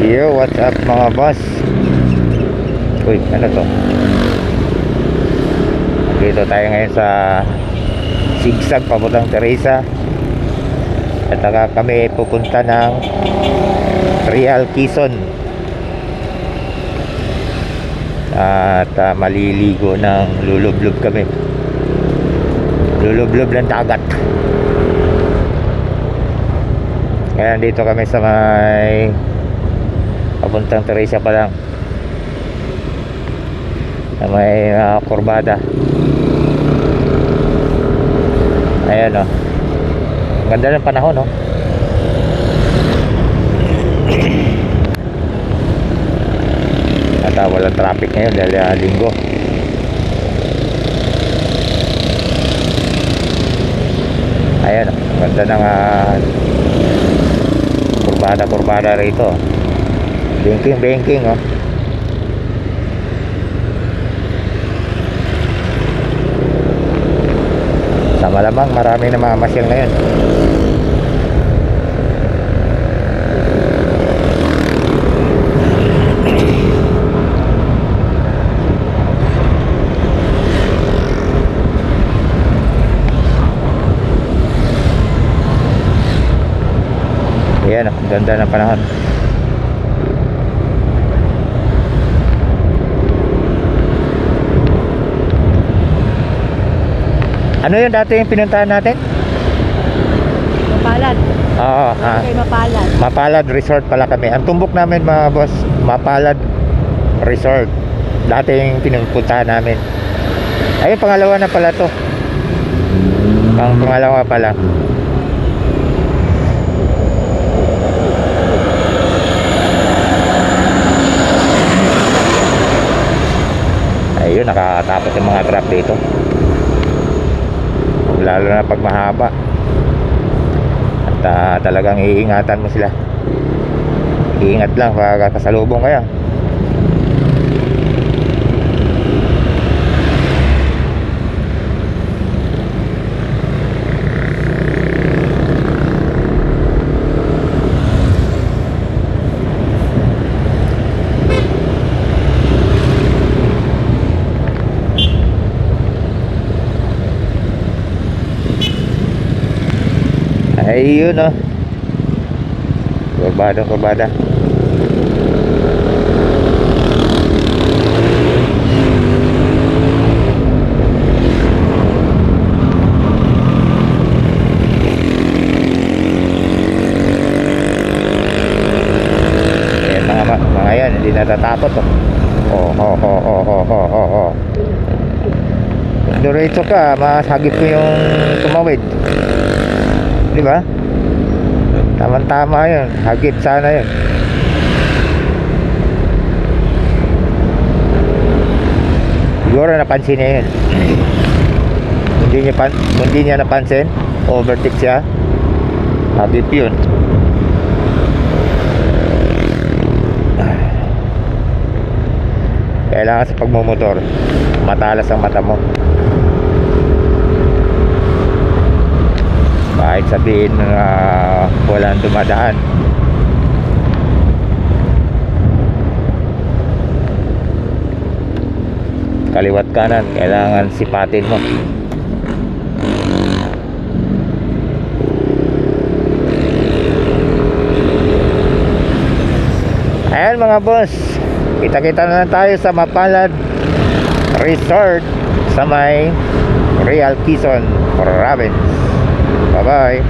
Yo, what's up mga boss? Uy, ano to? Dito tayo ngayon sa Sigsag, papuntang Teresa. At saka kami pupunta ng Real Quezon. At maliligo ng lulublob kami. Lulublob ng dagat. Kaya dito kami sa may papuntang Teresa pa lang, na may kurbada. Ayan o, ganda ng panahon o. At walang traffic ngayon dahil linggo. Ayan o, ganda ng kurbada rito. Banking oh. Sa malamang marami na mamamasyal ngayon. Ayan oh, ganda ng panahon. Ano yun dati yung pinuntahan natin? Mapalad. Oo, Okay, Mapalad. Mapalad Resort pala kami. Ang tumbok namin mga boss, Mapalad Resort. Dati yung pinuntahan namin. Ayun, pangalawa na pala to. Pangalawa pala. Ayun, nakakatapos yung mga trap dito. Lalo na pag mahaba. At talagang iingatan mo sila. Iingat lang pag kasalubong kaya. Ayun oh, kurbada. Mga yan, hindi natatakot oh. Diretso ka, masagip ko yung tumawid. Di ba? Tama yun. Hagip sana yun. Siguro napansin niya yun. Hindi niya napansin. Overtake siya. Hagip yun. Kailangan sa pagmumotor, matalas ang mata mo. Kahit sabihin na walang dumadaan. Kaliwat kanan, kailangan sipatin mo. Ayan mga boss, kita-kita na lang tayo sa Mapalad Resort sa may Real Quezon Province. Bye bye.